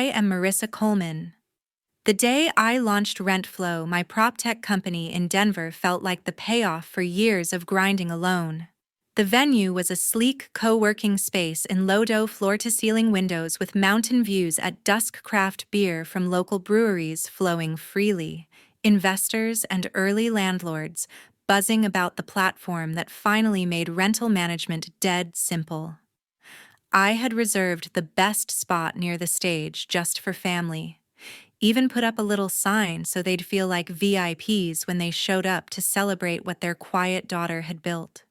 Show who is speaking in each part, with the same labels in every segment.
Speaker 1: am Marissa Coleman. The day I launched RentFlow, my prop tech company in Denver, felt like the payoff for years of grinding alone. The venue was a sleek co-working space in low-dough floor-to-ceiling windows with mountain views at dusk, craft beer from local breweries flowing freely, investors and early landlords buzzing about the platform that finally made rental management dead simple. I had reserved the best spot near the stage just for family. Even put up a little sign so they'd feel like VIPs when they showed up to celebrate what their quiet daughter had built.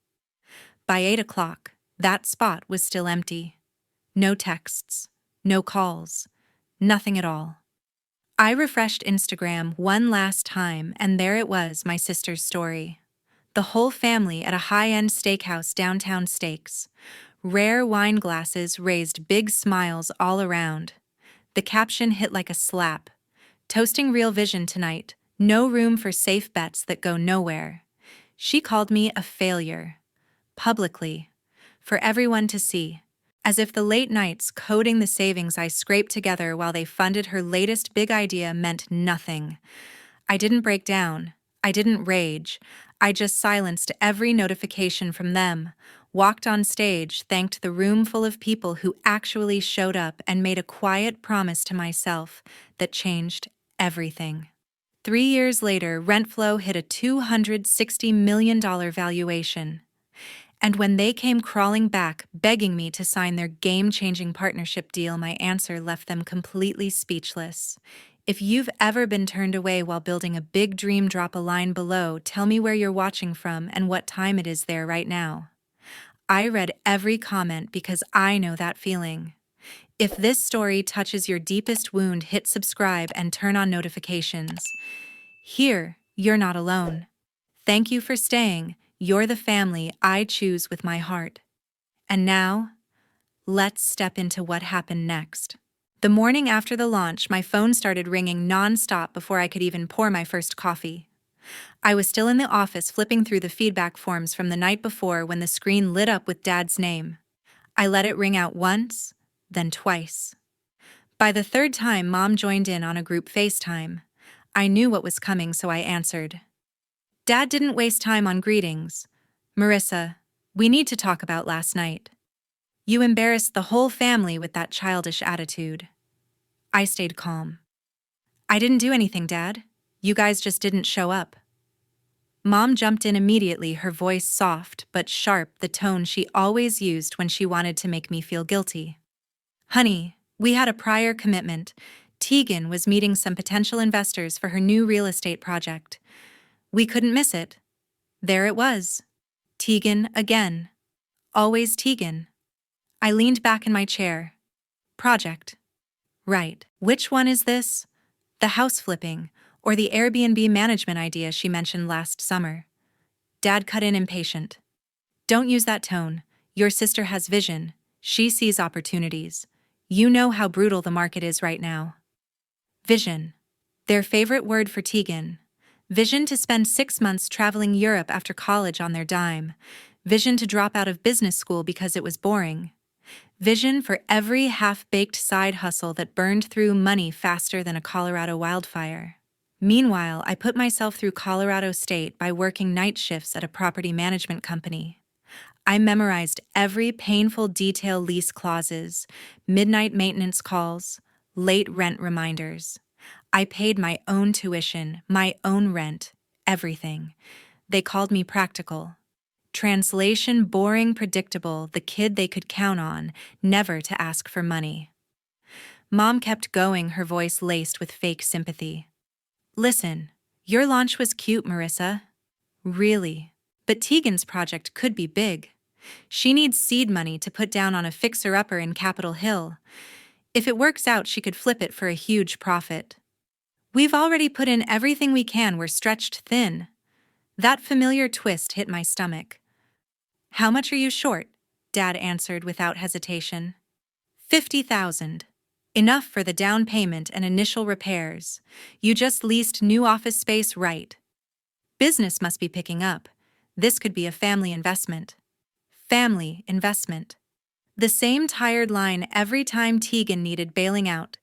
Speaker 1: By 8 o'clock, that spot was still empty. No texts, no calls, nothing at all. I refreshed Instagram one last time, and there it was, my sister's story. The whole family at a high-end steakhouse downtown Steaks. Rare wine glasses raised big smiles all around. The caption hit like a slap. Toasting real vision tonight. No room for safe bets that go nowhere. She called me a failure. Publicly. For everyone to see. As if the late nights coding the savings I scraped together while they funded her latest big idea meant nothing. I didn't break down. I didn't rage. I just silenced every notification from them, walked on stage, thanked the room full of people who actually showed up, and made a quiet promise to myself that changed everything. 3 years later, RentFlow hit a $260 million valuation. And when they came crawling back, begging me to sign their game-changing partnership deal, my answer left them completely speechless. If you've ever been turned away while building a big dream, drop a line below, tell me where you're watching from and what time it is there right now. I read every comment because I know that feeling. If this story touches your deepest wound, hit subscribe and turn on notifications. Here, you're not alone. Thank you for staying. You're the family I choose with my heart. And now, let's step into what happened next. The morning after the launch, my phone started ringing non-stop before I could even pour my first coffee. I was still in the office flipping through the feedback forms from the night before when the screen lit up with Dad's name. I let it ring out once, then twice. By the third time, Mom joined in on a group FaceTime. I knew what was coming, so I answered. Dad didn't waste time on greetings. Marissa, we need to talk about last night. You embarrassed the whole family with that childish attitude. I stayed calm. I didn't do anything, Dad. You guys just didn't show up. Mom jumped in immediately, her voice soft but sharp, the tone she always used when she wanted to make me feel guilty. Honey, we had a prior commitment. Tegan was meeting some potential investors for her new real estate project. We couldn't miss it. There it was. Tegan again. Always Tegan. I leaned back in my chair. Project. Right. Which one is this? The house flipping, or the Airbnb management idea she mentioned last summer? Dad cut in impatient. Don't use that tone. Your sister has vision. She sees opportunities. You know how brutal the market is right now. Vision. Their favorite word for Tegan. Vision to spend 6 months traveling Europe after college on their dime. Vision to drop out of business school because it was boring. Vision for every half-baked side hustle that burned through money faster than a Colorado wildfire. Meanwhile, I put myself through Colorado State by working night shifts at a property management company. I memorized every painful detail: lease clauses, midnight maintenance calls, late rent reminders. I paid my own tuition, my own rent, everything. They called me practical. Translation: boring, predictable, the kid they could count on, never to ask for money. Mom kept going, her voice laced with fake sympathy. Listen, your launch was cute, Marissa. Really. But Tegan's project could be big. She needs seed money to put down on a fixer-upper in Capitol Hill. If it works out, she could flip it for a huge profit. We've already put in everything we can, we're stretched thin. That familiar twist hit my stomach. How much are you short? Dad answered without hesitation. $50,000. Enough for the down payment and initial repairs. You just leased new office space, right? Business must be picking up. This could be a family investment. Family investment. The same tired line every time Tegan needed bailing out.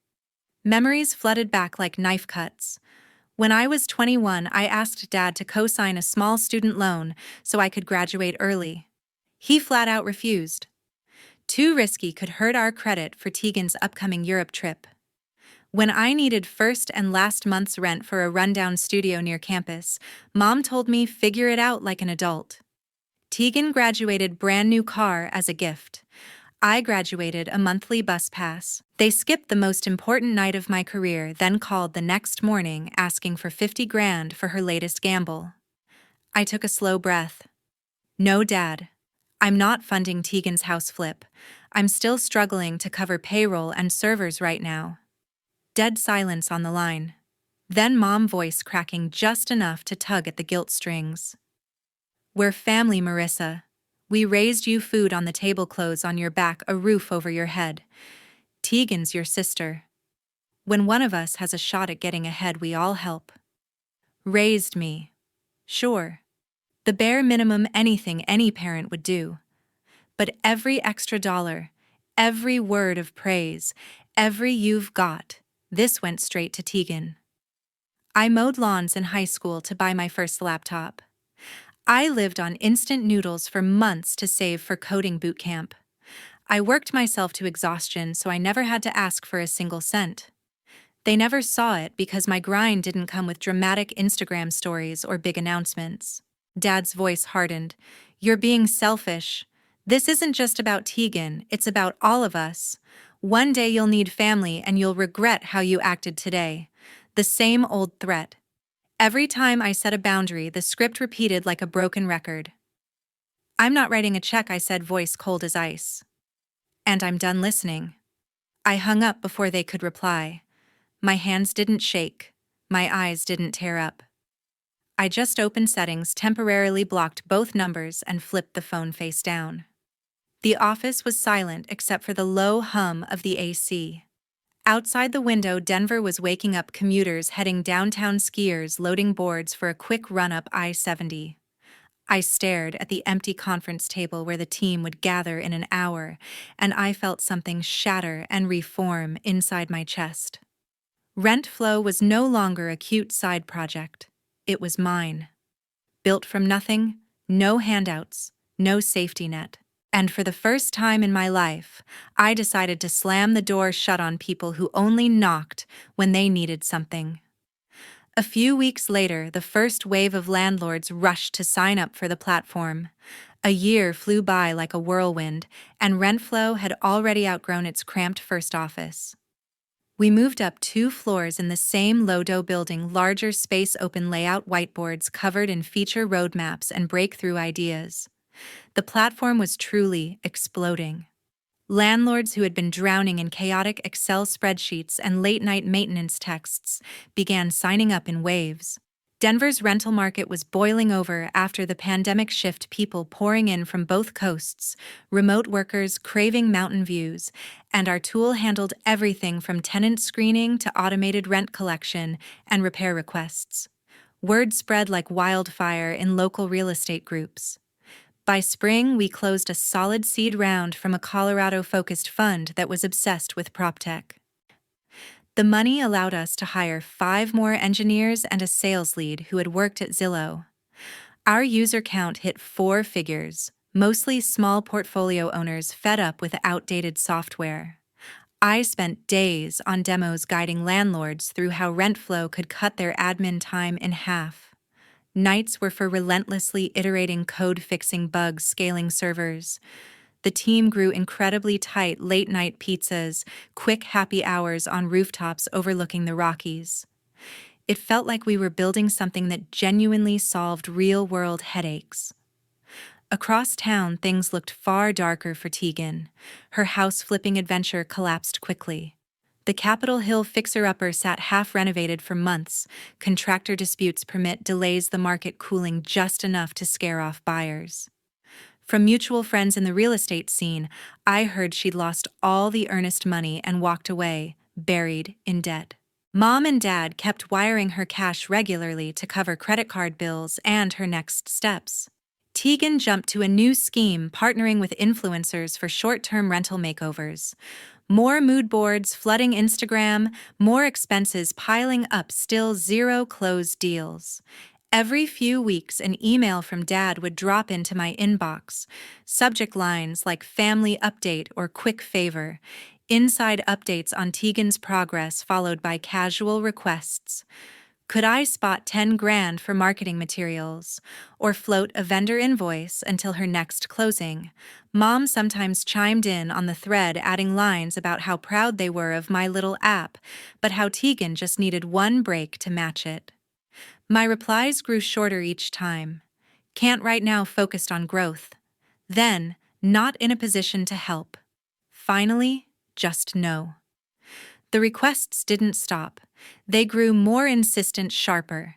Speaker 1: Memories flooded back like knife cuts. When I was 21, I asked Dad to co-sign a small student loan so I could graduate early. He flat out refused. Too risky, could hurt our credit for Tegan's upcoming Europe trip. When I needed first and last month's rent for a rundown studio near campus, Mom told me figure it out like an adult. Tegan graduated brand new car as a gift. I graduated a monthly bus pass. They skipped the most important night of my career, then called the next morning asking for 50 grand for her latest gamble. I took a slow breath. No, Dad. I'm not funding Tegan's house flip. I'm still struggling to cover payroll and servers right now. Dead silence on the line. Then Mom voice cracking just enough to tug at the guilt strings. We're family, Marissa. We raised you, food on the table, clothes on your back, a roof over your head. Tegan's your sister. When one of us has a shot at getting ahead, we all help. Raised me. Sure. The bare minimum, anything any parent would do. But every extra dollar, every word of praise, every "you've got," this went straight to Tegan. I mowed lawns in high school to buy my first laptop. I lived on instant noodles for months to save for coding boot camp. I worked myself to exhaustion so I never had to ask for a single cent. They never saw it because my grind didn't come with dramatic Instagram stories or big announcements. Dad's voice hardened. You're being selfish. This isn't just about Tegan, it's about all of us. One day you'll need family and you'll regret how you acted today. The same old threat. Every time I set a boundary, the script repeated like a broken record. I'm not writing a check, I said, voice cold as ice. And I'm done listening. I hung up before they could reply. My hands didn't shake. My eyes didn't tear up. I just opened settings, temporarily blocked both numbers, and flipped the phone face down. The office was silent except for the low hum of the AC. Outside the window, Denver was waking up, commuters heading downtown, skiers loading boards for a quick run up I-70. I stared at the empty conference table where the team would gather in an hour, and I felt something shatter and reform inside my chest. Rent Flow was no longer a cute side project. It was mine. Built from nothing, no handouts, no safety net. And for the first time in my life, I decided to slam the door shut on people who only knocked when they needed something. A few weeks later, the first wave of landlords rushed to sign up for the platform. A year flew by like a whirlwind, and RentFlow had already outgrown its cramped first office. We moved up 2 floors in the same low-dough building, larger space, open layout, whiteboards covered in feature roadmaps and breakthrough ideas. The platform was truly exploding. Landlords who had been drowning in chaotic Excel spreadsheets and late-night maintenance texts began signing up in waves. Denver's rental market was boiling over after the pandemic shift, people pouring in from both coasts, remote workers craving mountain views, and our tool handled everything from tenant screening to automated rent collection and repair requests. Word spread like wildfire in local real estate groups. By spring, we closed a solid seed round from a Colorado-focused fund that was obsessed with PropTech. The money allowed us to hire 5 more engineers and a sales lead who had worked at Zillow. Our user count hit 4 figures, mostly small portfolio owners fed up with outdated software. I spent days on demos guiding landlords through how RentFlow could cut their admin time in half. Nights were for relentlessly iterating code, fixing bugs, scaling servers. The team grew incredibly tight, late-night pizzas, quick happy hours on rooftops overlooking the Rockies. It felt like we were building something that genuinely solved real-world headaches. Across town, things looked far darker for Tegan. Her house-flipping adventure collapsed quickly. The Capitol Hill fixer-upper sat half-renovated for months. Contractor disputes, permit delays, the market cooling just enough to scare off buyers. From mutual friends in the real estate scene, I heard she'd lost all the earnest money and walked away, buried in debt. Mom and Dad kept wiring her cash regularly to cover credit card bills and her next steps. Tegan jumped to a new scheme, partnering with influencers for short-term rental makeovers. More mood boards flooding Instagram, more expenses piling up, still zero closed deals. Every few weeks, an email from Dad would drop into my inbox. Subject lines like family update or quick favor. Inside updates on Tegan's progress followed by casual requests. Could I spot 10 grand for marketing materials? Or float a vendor invoice until her next closing? Mom sometimes chimed in on the thread, adding lines about how proud they were of my little app, but how Tegan just needed one break to match it. My replies grew shorter each time. Can't right now, focused on growth. Then, not in a position to help. Finally, just no. The requests didn't stop. They grew more insistent, sharper.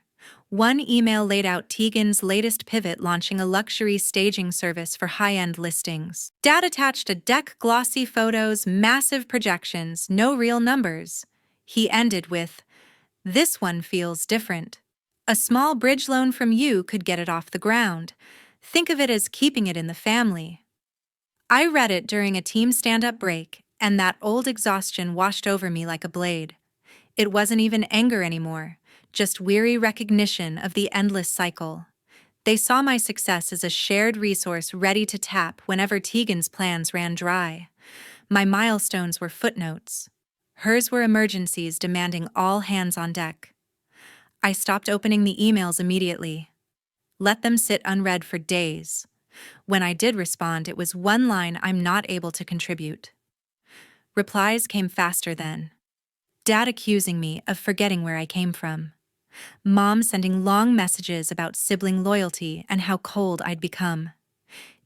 Speaker 1: One email laid out Tegan's latest pivot, launching a luxury staging service for high-end listings. Dad attached a deck, glossy photos, massive projections, no real numbers. He ended with, "This one feels different. A small bridge loan from you could get it off the ground. Think of it as keeping it in the family." I read it during a team stand-up break, and that old exhaustion washed over me like a blade. It wasn't even anger anymore, just weary recognition of the endless cycle. They saw my success as a shared resource ready to tap whenever Tegan's plans ran dry. My milestones were footnotes. Hers were emergencies demanding all hands on deck. I stopped opening the emails immediately. Let them sit unread for days. When I did respond, it was one line: "I'm not able to contribute." Replies came faster then. Dad accusing me of forgetting where I came from. Mom sending long messages about sibling loyalty and how cold I'd become.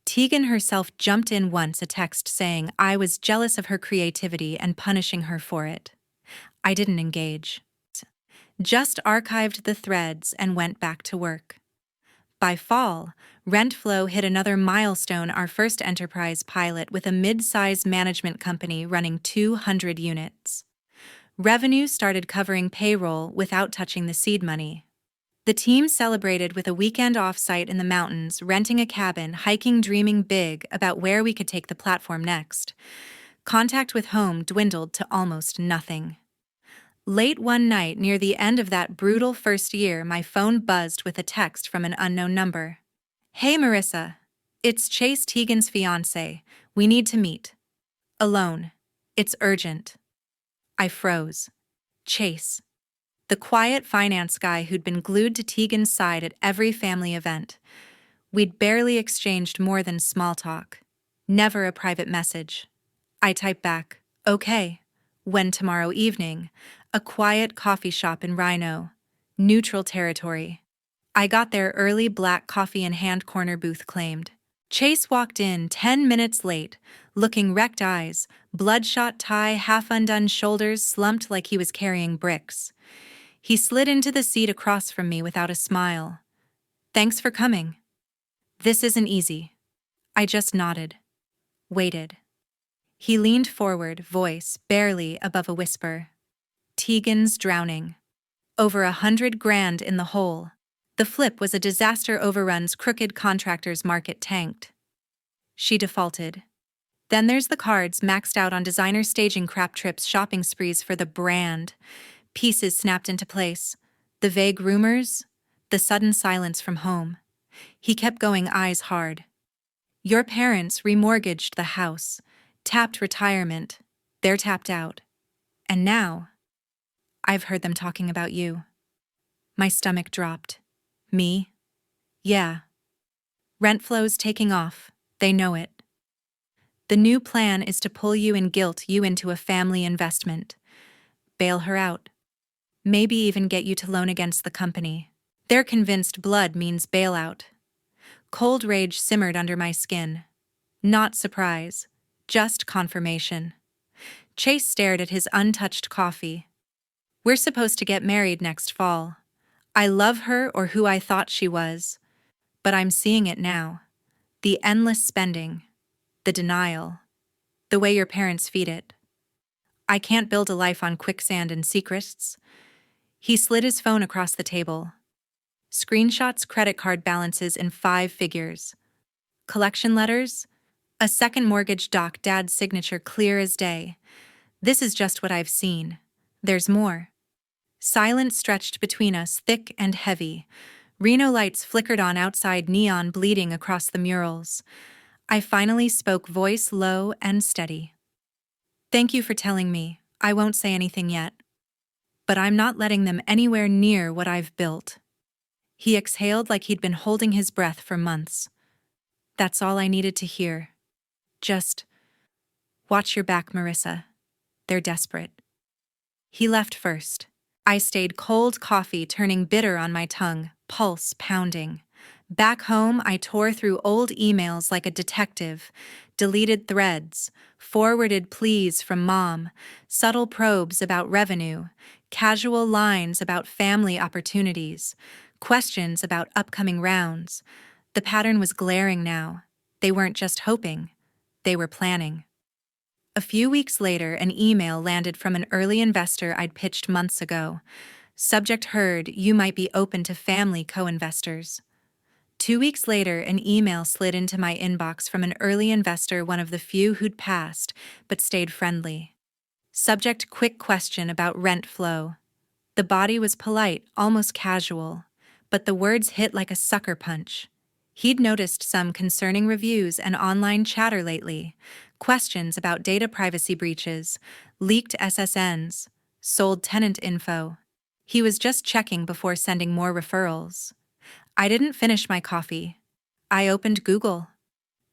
Speaker 1: Tegan herself jumped in once, a text saying I was jealous of her creativity and punishing her for it. I didn't engage. Just archived the threads and went back to work. By fall, RentFlow hit another milestone, our first enterprise pilot with a mid-size management company running 200 units. Revenue started covering payroll without touching the seed money. The team celebrated with a weekend off-site in the mountains, renting a cabin, hiking, dreaming big about where we could take the platform next. Contact with home dwindled to almost nothing. Late one night, near the end of that brutal first year, my phone buzzed with a text from an unknown number. "Hey Marissa, it's Chase, Tegan's fiancé. We need to meet. Alone. It's urgent." I froze. Chase. The quiet finance guy who'd been glued to Tegan's side at every family event. We'd barely exchanged more than small talk. Never a private message. I typed back, "Okay. When tomorrow evening? A quiet coffee shop in Rhino. Neutral territory." I got there early, black coffee in hand, corner booth claimed. Chase walked in 10 minutes late, looking wrecked eyes, bloodshot tie, half undone shoulders slumped like he was carrying bricks. He slid into the seat across from me without a smile. "Thanks for coming." "This isn't easy." I just nodded. Waited. He leaned forward, voice barely above a whisper. "Tegan's drowning. Over 100 grand in the hole. The flip was a disaster, overruns, crooked contractors, market tanked. She defaulted. Then there's the cards, maxed out on designer staging, crap trips, shopping sprees for the brand. Pieces snapped into place. The vague rumors, the sudden silence from home." He kept going, eyes hard. "Your parents remortgaged the house, tapped retirement. They're tapped out. And now, I've heard them talking about you." My stomach dropped. "Me? Yeah. RentFlow's taking off. They know it. The new plan is to pull you and guilt you into a family investment. Bail her out. Maybe even get you to loan against the company. They're convinced blood means bailout." Cold rage simmered under my skin. Not surprise, just confirmation. Chase stared at his untouched coffee. "We're supposed to get married next fall. I love her, or who I thought she was. But I'm seeing it now. The endless spending. The denial. The way your parents feed it. I can't build a life on quicksand and secrets." He slid his phone across the table. Screenshots, credit card balances in 5 figures. Collection letters, a second mortgage doc, Dad's signature clear as day. This is just what I've seen. There's more. Silence stretched between us, thick and heavy. Reno lights flickered on outside, neon bleeding across the murals. I finally spoke, voice low and steady. Thank you for telling me. I won't say anything yet. But I'm not letting them anywhere near what I've built. He exhaled like he'd been holding his breath for months. That's all I needed to hear. Just, watch your back, Marissa. They're desperate. He left first. I stayed, cold coffee turning bitter on my tongue, pulse pounding. Back home, I tore through old emails like a detective, deleted threads, forwarded pleas from mom, subtle probes about revenue, casual lines about family opportunities, questions about upcoming rounds. The pattern was glaring now. They weren't just hoping, they were planning. A few weeks later, an email landed from an early investor I'd pitched months ago. Subject heard, you might be open to family co-investors. 2 weeks later, an email slid into my inbox from an early investor, one of the few who'd passed, but stayed friendly. Subject, quick question about rent flow. The body was polite, almost casual, but the words hit like a sucker punch. He'd noticed some concerning reviews and online chatter lately, questions about data privacy breaches, leaked SSNs, sold tenant info. He was just checking before sending more referrals. I didn't finish my coffee. I opened Google.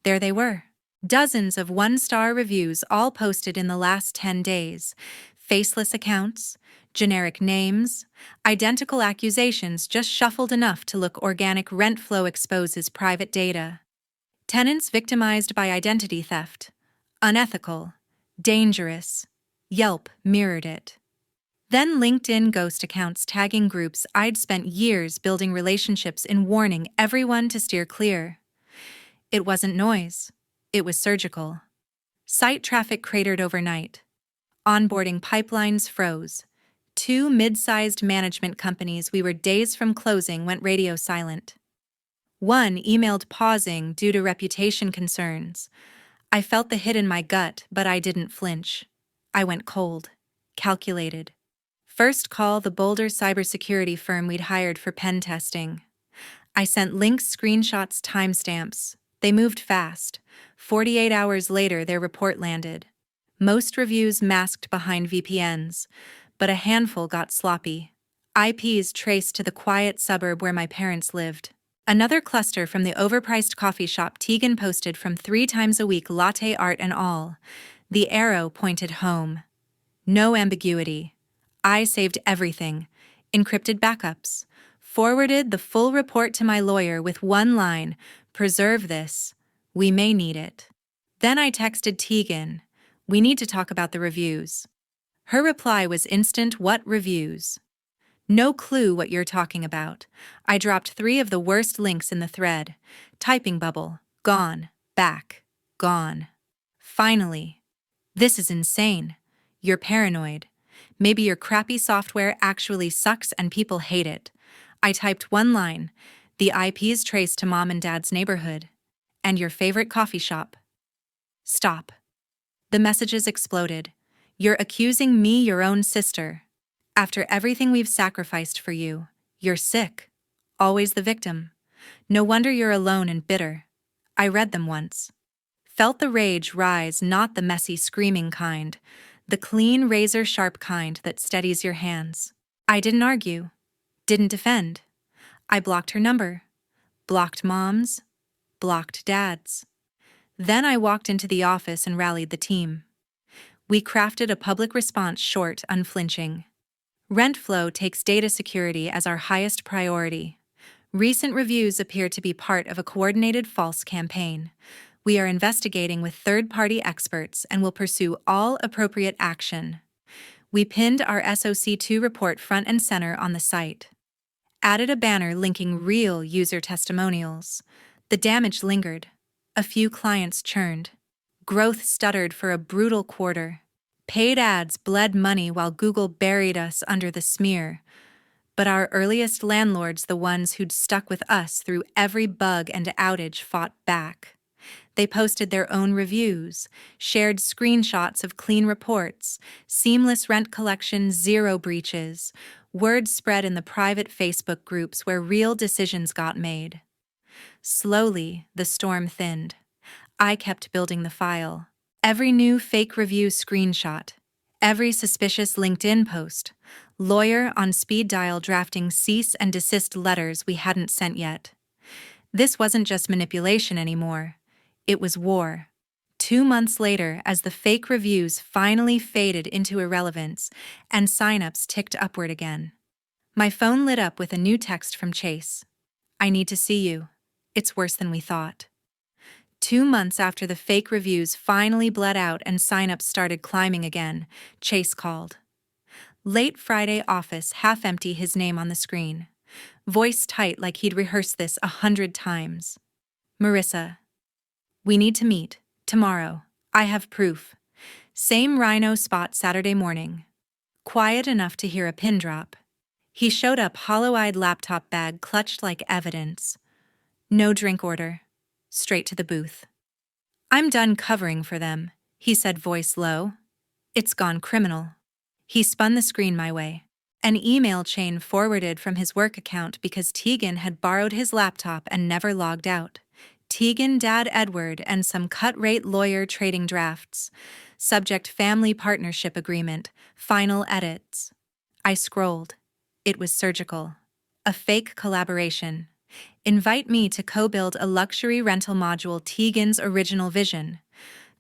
Speaker 1: There they were. Dozens of one-star reviews, all posted in the last 10 days. Faceless accounts, generic names, identical accusations just shuffled enough to look organic. Rent flow exposes private data. Tenants victimized by identity theft. Unethical. Dangerous. Yelp mirrored it. Then LinkedIn ghost accounts tagging groups I'd spent years building relationships in, warning everyone to steer clear. It wasn't noise. It was surgical. Site traffic cratered overnight. Onboarding pipelines froze. 2 mid-sized management companies we were days from closing went radio silent. One emailed pausing due to reputation concerns. I felt the hit in my gut, but I didn't flinch. I went cold. Calculated. First call, the Boulder cybersecurity firm we'd hired for pen testing. I sent links, screenshots, timestamps. They moved fast. 48 hours later, their report landed. Most reviews masked behind VPNs, but a handful got sloppy. IPs traced to the quiet suburb where my parents lived. Another cluster from the overpriced coffee shop Tegan posted from 3 times a week, latte art and all. The arrow pointed home. No ambiguity. I saved everything. Encrypted backups. Forwarded the full report to my lawyer with one line, preserve this. We may need it. Then I texted Tegan. We need to talk about the reviews. Her reply was instant. What reviews? No clue what you're talking about. I dropped 3 of the worst links in the thread. Typing bubble. Gone. Back. Gone. Finally. This is insane. You're paranoid. Maybe your crappy software actually sucks and people hate it. I typed one line. The IP's traced to mom and dad's neighborhood. And your favorite coffee shop. Stop. The messages exploded. You're accusing me, your own sister. After everything we've sacrificed for you, you're sick. Always the victim. No wonder you're alone and bitter. I read them once. Felt the rage rise, not the messy, screaming kind. The clean, razor-sharp kind that steadies your hands. I didn't argue. Didn't defend. I blocked her number. Blocked mom's. Blocked dad's. Then I walked into the office and rallied the team. We crafted a public response, short, unflinching. Rentflow takes data security as our highest priority. Recent reviews appear to be part of a coordinated false campaign. We are investigating with third-party experts and will pursue all appropriate action. We pinned our SOC2 report front and center on the site. Added a banner linking real user testimonials. The damage lingered. A few clients churned. Growth stuttered for a brutal quarter. Paid ads bled money while Google buried us under the smear. But our earliest landlords, the ones who'd stuck with us through every bug and outage, fought back. They posted their own reviews, shared screenshots of clean reports, seamless rent collection, zero breaches. Word spread in the private Facebook groups where real decisions got made. Slowly, the storm thinned. I kept building the file. Every new fake review screenshot, every suspicious LinkedIn post, lawyer on speed dial drafting cease and desist letters we hadn't sent yet. This wasn't just manipulation anymore. It was war. 2 months later, as the fake reviews finally faded into irrelevance and signups ticked upward again, my phone lit up with a new text from Chase. "I need to see you. It's worse than we thought." 2 months after the fake reviews finally bled out and signups started climbing again, Chase called. Late Friday office, half empty, his name on the screen. Voice tight like he'd rehearsed this 100 times. "Marissa, we need to meet. Tomorrow. I have proof." Same rhino spot Saturday morning. Quiet enough to hear a pin drop. He showed up, hollow-eyed, laptop bag clutched like evidence. "No drink order. Straight to the booth." "I'm done covering for them," he said, voice low. "It's gone criminal." He spun the screen my way. An email chain forwarded from his work account because Tegan had borrowed his laptop and never logged out. Tegan, Dad Edward, and some cut-rate lawyer trading drafts. Subject: family partnership agreement. Final edits. I scrolled. It was surgical. A fake collaboration. Invite me to co-build a luxury rental module, Tegan's original vision.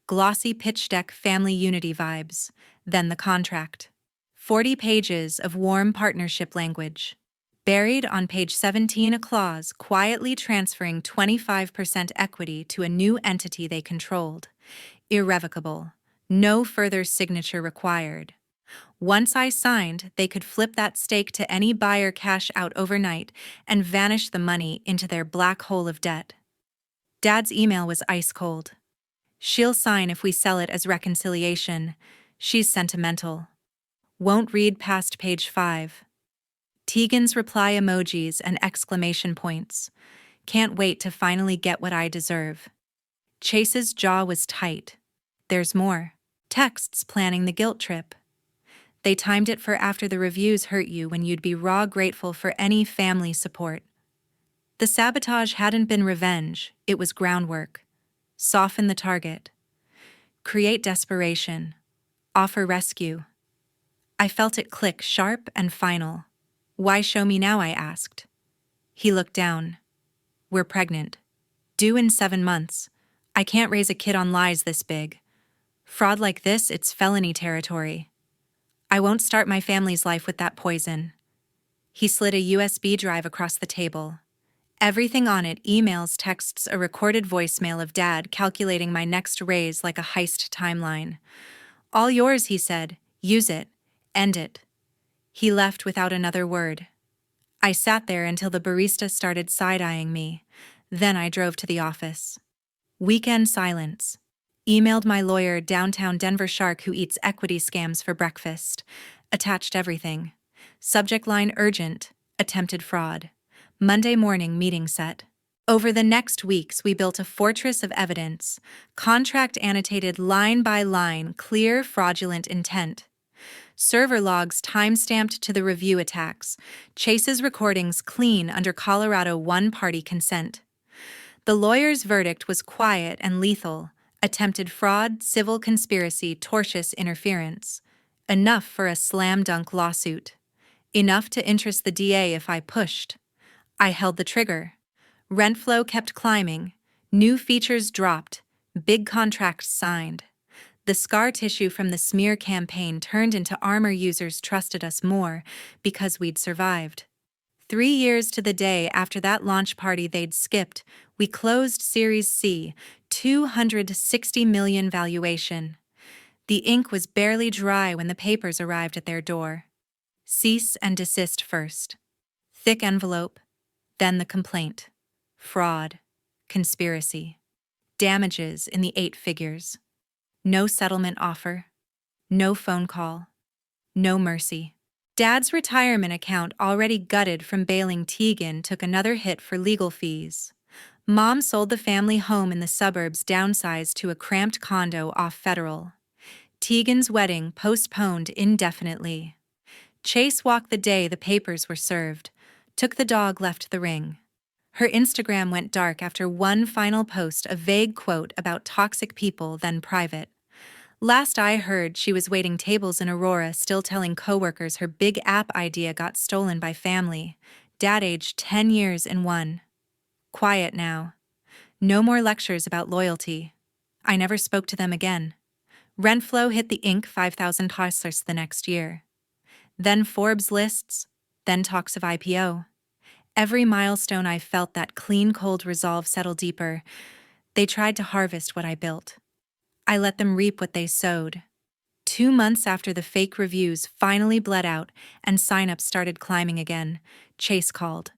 Speaker 1: Glossy pitch deck, family unity vibes. Then the contract. 40 pages of warm partnership language. Buried on page 17, a clause quietly transferring 25% equity to a new entity they controlled. Irrevocable. No further signature required. Once I signed, they could flip that stake to any buyer, cash out overnight, and vanish the money into their black hole of debt. Dad's email was ice cold. "She'll sign if we sell it as reconciliation. She's sentimental. Won't read past page 5. Tegan's reply emojis and exclamation points. "Can't wait to finally get what I deserve." Chase's jaw was tight. "There's more." Texts planning the guilt trip. "They timed it for after the reviews hurt you, when you'd be raw grateful for any family support." The sabotage hadn't been revenge, it was groundwork. Soften the target. Create desperation. Offer rescue. I felt it click, sharp and final. "Why show me now?" I asked. He looked down. "We're pregnant. Due in 7 months. I can't raise a kid on lies this big. Fraud like this, it's felony territory. I won't start my family's life with that poison." He slid a USB drive across the table. Everything on it: emails, texts, a recorded voicemail of Dad calculating my next raise like a heist timeline. "All yours," he said. "Use it. End it." He left without another word. I sat there until the barista started side-eyeing me. Then I drove to the office. Weekend silence. Emailed my lawyer, downtown Denver shark who eats equity scams for breakfast. Attached everything. Subject line: urgent. Attempted fraud. Monday morning meeting set. Over the next weeks, we built a fortress of evidence. Contract annotated line by line, clear fraudulent intent. Server logs time-stamped to the review attacks. Chase's recordings clean under Colorado one-party consent. The lawyer's verdict was quiet and lethal. Attempted fraud, civil conspiracy, tortious interference. Enough for a slam-dunk lawsuit. Enough to interest the DA if I pushed. I held the trigger. Rent flow kept climbing. New features dropped. Big contracts signed. The scar tissue from the smear campaign turned into armor. Users trusted us more because we'd survived. 3 years to the day after that launch party they'd skipped, we closed Series C, $260 million valuation. The ink was barely dry when the papers arrived at their door. Cease and desist first. Thick envelope. Then the complaint. Fraud. Conspiracy. Damages in the 8 figures. No settlement offer. No phone call. No mercy. Dad's retirement account, already gutted from bailing Tegan, took another hit for legal fees. Mom sold the family home in the suburbs, downsized to a cramped condo off Federal. Tegan's wedding postponed indefinitely. Chase walked the day the papers were served. Took the dog, left the ring. Her Instagram went dark after one final post, a vague quote about toxic people, then private. Last I heard, she was waiting tables in Aurora, still telling coworkers her big app idea got stolen by family. Dad aged 10 years in one. Quiet now. No more lectures about loyalty. I never spoke to them again. Rentflow hit the Inc. 5,000 hustlers the next year. Then Forbes lists, then talks of IPO. Every milestone I felt that clean, cold resolve settle deeper. They tried to harvest what I built. I let them reap what they sowed. 2 months after the fake reviews finally bled out and signups started climbing again, Chase called.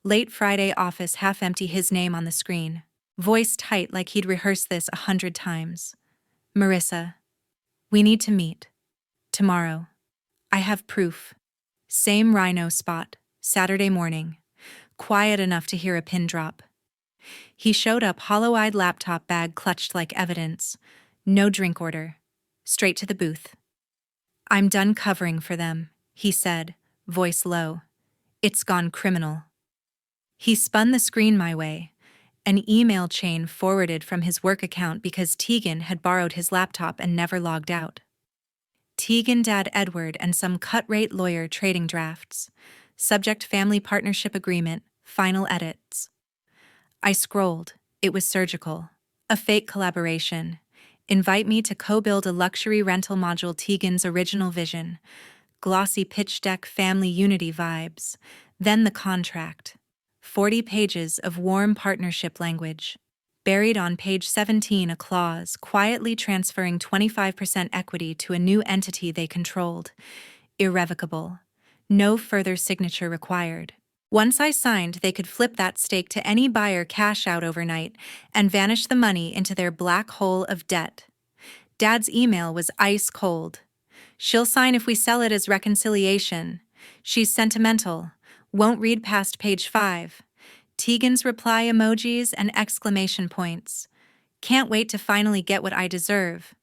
Speaker 1: Late Friday, office half empty, his name on the screen. Voice tight like he'd rehearsed this 100 times. Marissa, we need to meet. Tomorrow. I have proof. Same rhino spot, Saturday morning. Quiet enough to hear a pin drop. He showed up, hollow-eyed, laptop bag clutched like evidence. No drink order. Straight to the booth. I'm done covering for them, he said, voice low. It's gone criminal. He spun the screen my way. An email chain forwarded from his work account because Tegan had borrowed his laptop and never logged out. Tegan, Dad Edward, and some cut-rate lawyer trading drafts. Subject: family partnership agreement, final edits. I scrolled. It was surgical. A fake collaboration. Invite me to co-build a luxury rental module, Tegan's original vision. Glossy pitch deck, family unity vibes. Then the contract. 40 pages of warm partnership language. Buried on page 17, a clause quietly transferring 25% equity to a new entity they controlled. Irrevocable. No further signature required. Once I signed, they could flip that stake to any buyer, cash out overnight, and vanish the money into their black hole of debt. Dad's email was ice cold. She'll sign if we sell it as reconciliation. She's sentimental. Won't read past page 5. Tegan's reply emojis and exclamation points. Can't wait to finally get what I deserve.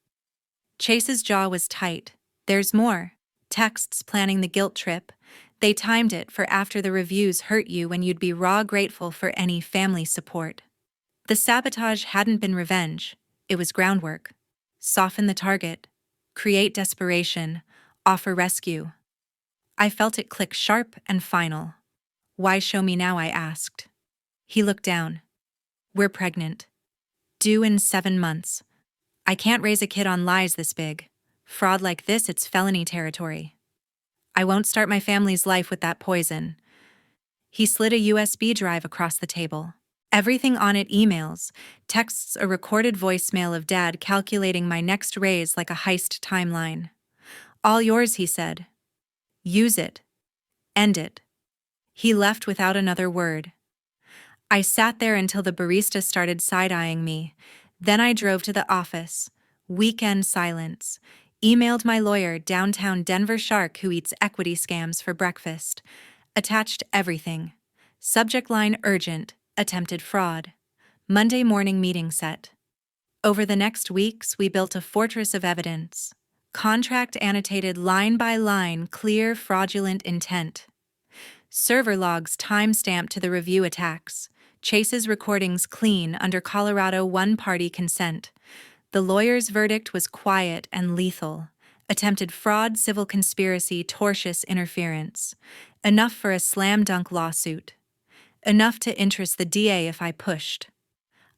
Speaker 1: Chase's jaw was tight. There's more. Texts planning the guilt trip. They timed it for after the reviews hurt you when you'd be raw grateful for any family support. The sabotage hadn't been revenge. It was groundwork. Soften the target. Create desperation. Offer rescue. I felt it click sharp and final. Why show me now, I asked. He looked down. We're pregnant. Due in 7 months. I can't raise a kid on lies this big. Fraud like this, it's felony territory. I won't start my family's life with that poison. He slid a USB drive across the table. Everything on it: emails, texts, a recorded voicemail of Dad calculating my next raise like a heist timeline. All yours, he said. Use it. End it. He left without another word. I sat there until the barista started side-eyeing me. Then I drove to the office. Weekend silence. Emailed my lawyer, downtown Denver shark who eats equity scams for breakfast. Attached everything. Subject line: urgent. Attempted fraud. Monday morning meeting set. Over the next weeks, we built a fortress of evidence. Contract annotated line by line, clear, fraudulent intent. Server logs time-stamped to the review attacks. Chase's recordings clean under Colorado one-party consent. The lawyer's verdict was quiet and lethal. Attempted fraud, civil conspiracy, tortious interference. Enough for a slam-dunk lawsuit. Enough to interest the DA if I pushed.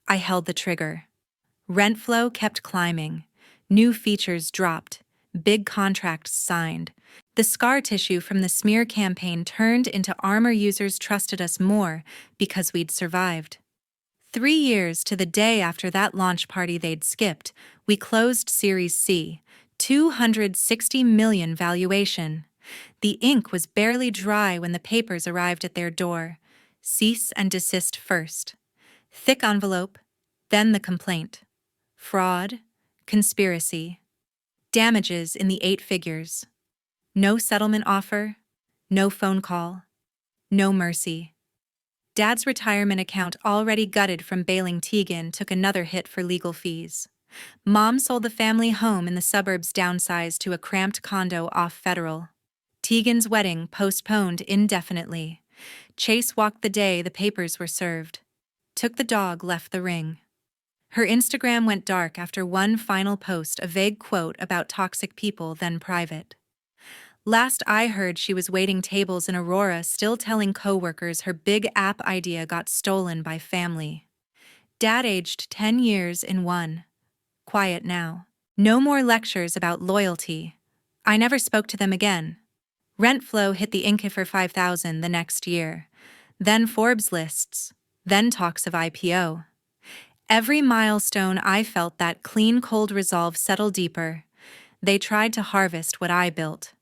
Speaker 1: I held the trigger. Rent flow kept climbing. New features dropped. Big contracts signed. The scar tissue from the smear campaign turned into armor. Users trusted us more because we'd survived. 3 years to the day after that launch party they'd skipped, we closed Series C, $260 million valuation. The ink was barely dry when the papers arrived at their door. Cease and desist first. Thick envelope, then the complaint. Fraud, conspiracy. Damages in the 8 figures. No settlement offer, no phone call, no mercy. Dad's retirement account, already gutted from bailing Tegan, took another hit for legal fees. Mom sold the family home in the suburbs, downsized to a cramped condo off Federal. Tegan's wedding postponed indefinitely. Chase walked the day the papers were served. Took the dog, left the ring. Her Instagram went dark after one final post, a vague quote about toxic people, then private. Last I heard, she was waiting tables in Aurora, still telling coworkers her big app idea got stolen by family. Dad aged 10 years in one. Quiet now. No more lectures about loyalty. I never spoke to them again. Rent flow hit the Inca for 5,000 the next year. Then Forbes lists. Then talks of IPO. Every milestone, I felt that clean, cold resolve settle deeper. They tried to harvest what I built.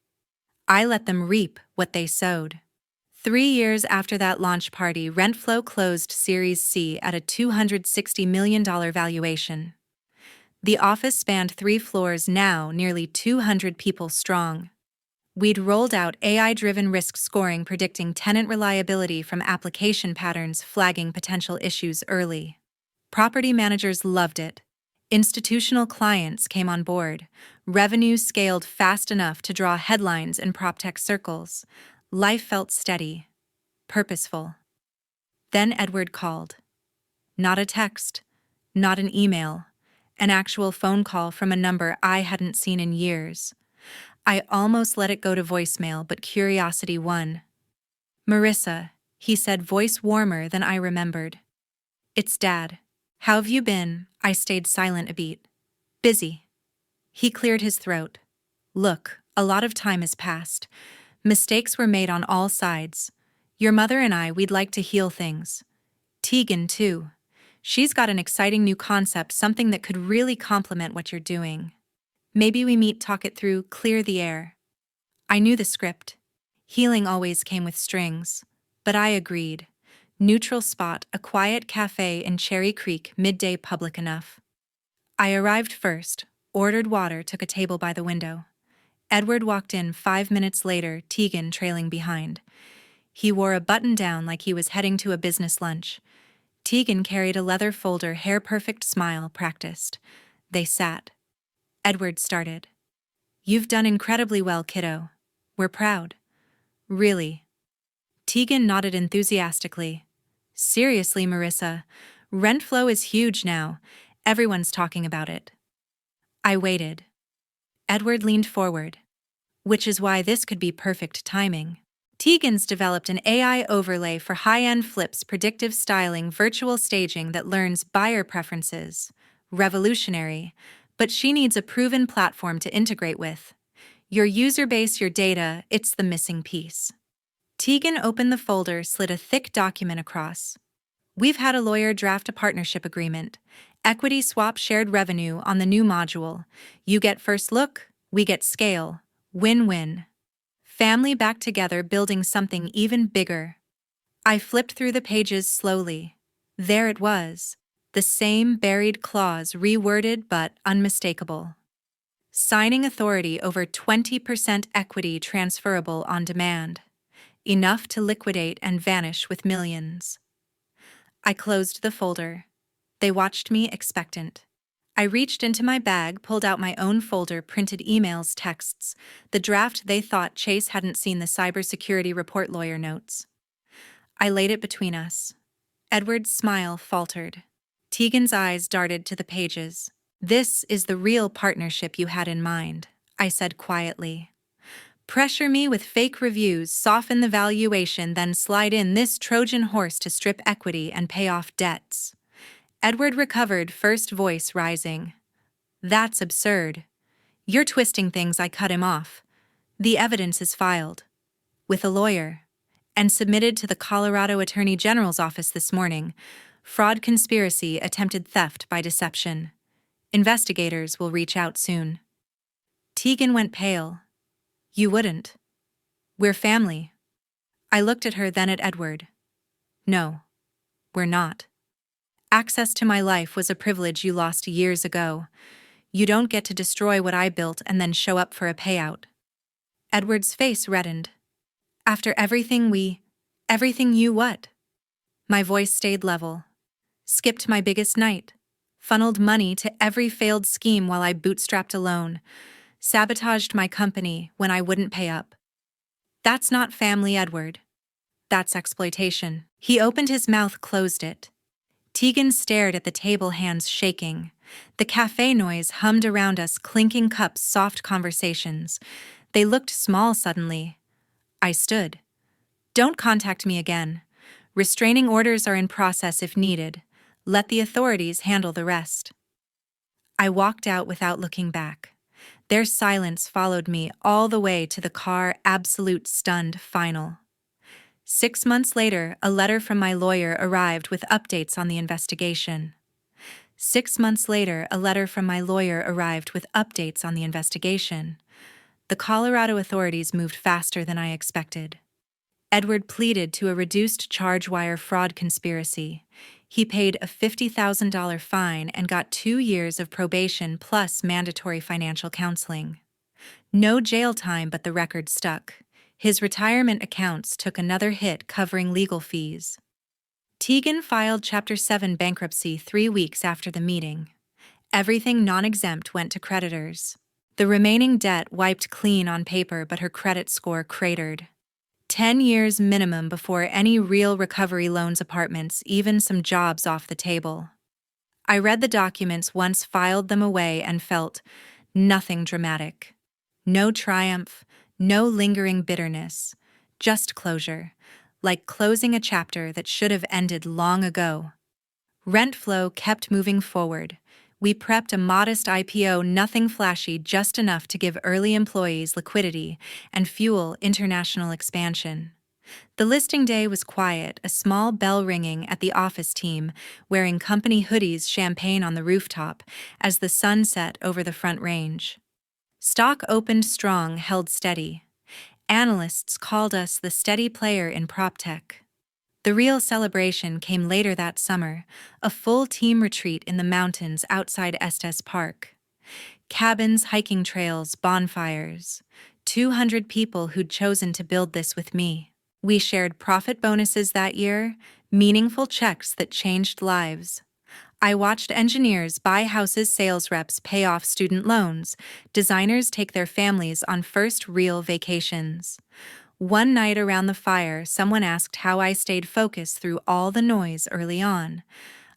Speaker 1: I let them reap what they sowed. 3 years after that launch party, Rentflow closed Series C at a $260 million valuation. The office spanned 3 floors, now nearly 200 people strong. We'd rolled out AI-driven risk scoring, predicting tenant reliability from application patterns, flagging potential issues early. Property managers loved it. Institutional clients came on board. Revenue scaled fast enough to draw headlines in PropTech circles. Life felt steady, purposeful. Then Edward called. Not a text, not an email, an actual phone call from a number I hadn't seen in years. I almost let it go to voicemail, but curiosity won. "Marissa," he said, voice warmer than I remembered. "It's Dad. How have you been?" I stayed silent a beat. "Busy." He cleared his throat. "Look, a lot of time has passed. Mistakes were made on all sides. Your mother and I, we'd like to heal things. Tegan, too. She's got an exciting new concept, something that could really complement what you're doing. Maybe we meet, talk it through, clear the air." I knew the script. Healing always came with strings. But I agreed. Neutral spot, a quiet cafe in Cherry Creek, midday, public enough. I arrived first, ordered water, took a table by the window. Edward walked in 5 minutes later, Tegan trailing behind. He wore a button-down like he was heading to a business lunch. Tegan carried a leather folder, hair-perfect smile, practiced. They sat. Edward started. "You've done incredibly well, kiddo. We're proud." "Really?" Tegan nodded enthusiastically. "Seriously, Marissa, Rentflow is huge now. Everyone's talking about it." I waited. Edward leaned forward. "Which is why this could be perfect timing. Tegan's developed an AI overlay for high-end flips, predictive styling, virtual staging that learns buyer preferences. Revolutionary. But she needs a proven platform to integrate with. Your user base, your data, it's the missing piece." Tegan opened the folder, slid a thick document across. "We've had a lawyer draft a partnership agreement. Equity swap, shared revenue on the new module. You get first look, we get scale. Win-win. Family back together, building something even bigger." I flipped through the pages slowly. There it was. The same buried clause, reworded but unmistakable. Signing authority over 20% equity transferable on demand. Enough to liquidate and vanish with millions. I closed the folder. They watched me, expectant. I reached into my bag, pulled out my own folder, printed emails, texts, the draft they thought Chase hadn't seen, the cybersecurity report, lawyer notes. I laid it between us. Edward's smile faltered. Tegan's eyes darted to the pages. "This is the real partnership you had in mind," I said quietly. "Pressure me with fake reviews, soften the valuation, then slide in this Trojan horse to strip equity and pay off debts." Edward recovered, first voice rising. "That's absurd. You're twisting things." I cut him off. "The evidence is filed. With a lawyer. And submitted to the Colorado Attorney General's office this morning. Fraud, conspiracy, attempted theft by deception. Investigators will reach out soon." Tegan went pale. "You wouldn't. We're family." I looked at her, then at Edward. "No, we're not. Access to my life was a privilege you lost years ago. You don't get to destroy what I built and then show up for a payout." Edward's face reddened. "After everything you what?" My voice stayed level. Skipped my biggest night. Funneled money to every failed scheme while I bootstrapped alone. Sabotaged my company when I wouldn't pay up. That's not family, Edward. That's exploitation. He opened his mouth, closed it. Tegan stared at the table, hands shaking. The cafe noise hummed around us, clinking cups, soft conversations. They looked small suddenly. I stood. Don't contact me again. Restraining orders are in process if needed. Let the authorities handle the rest. I walked out without looking back. Their silence followed me all the way to the car, absolute stunned final. 6 months later, a letter from my lawyer arrived with updates on the investigation. 6 months later, a letter from my lawyer arrived with updates on the investigation. The Colorado authorities moved faster than I expected. Edward pleaded to a reduced charge wire fraud conspiracy. He paid a $50,000 fine and got 2 years of probation plus mandatory financial counseling. No jail time, but the record stuck. His retirement accounts took another hit, covering legal fees. Tegan filed Chapter 7 bankruptcy 3 weeks after the meeting. Everything non-exempt went to creditors. The remaining debt wiped clean on paper, but her credit score cratered. 10 years minimum before any real recovery loans, apartments, even some jobs off the table. I read the documents once, filed them away, and felt nothing dramatic. No triumph, no lingering bitterness, just closure, like closing a chapter that should have ended long ago. Rent flow kept moving forward. We prepped a modest IPO, nothing flashy, just enough to give early employees liquidity and fuel international expansion. The listing day was quiet, a small bell ringing at the office team, wearing company hoodies, champagne on the rooftop, as the sun set over the Front Range. Stock opened strong, held steady. Analysts called us the steady player in PropTech. The real celebration came later that summer, a full team retreat in the mountains outside Estes Park. Cabins, hiking trails, bonfires. 200 people who'd chosen to build this with me. We shared profit bonuses that year, meaningful checks that changed lives. I watched engineers buy houses, sales reps pay off student loans, designers take their families on first real vacations. One night around the fire, someone asked how I stayed focused through all the noise early on.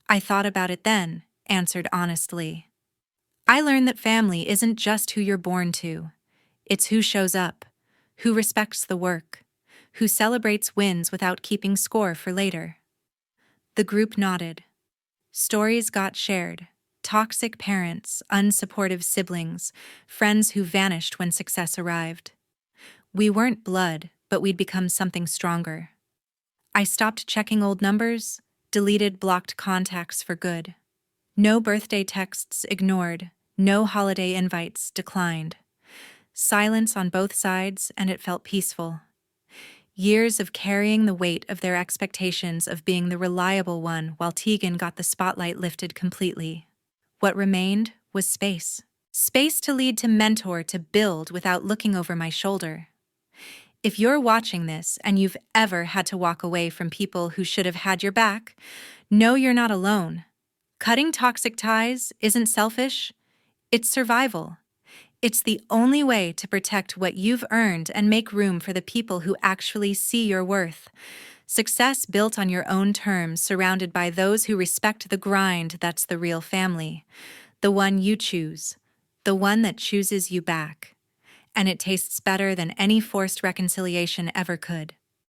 Speaker 1: I thought about it then, answered honestly. I learned that family isn't just who you're born to. It's who shows up, who respects the work, who celebrates wins without keeping score for later. The group nodded. Stories got shared. Toxic parents, unsupportive siblings, friends who vanished when success arrived. We weren't blood, but we'd become something stronger. I stopped checking old numbers, deleted blocked contacts for good. No birthday texts, ignored. No holiday invites, declined. Silence on both sides, and it felt peaceful. Years of carrying the weight of their expectations of being the reliable one while Tegan got the spotlight lifted completely. What remained was space. Space to lead, to mentor, to build without looking over my shoulder. If you're watching this and you've ever had to walk away from people who should have had your back, know you're not alone. Cutting toxic ties isn't selfish, it's survival. It's the only way to protect what you've earned and make room for the people who actually see your worth. Success built on your own terms, surrounded by those who respect the grind, that's the real family. The one you choose. The one that chooses you back. And it tastes better than any forced reconciliation ever could.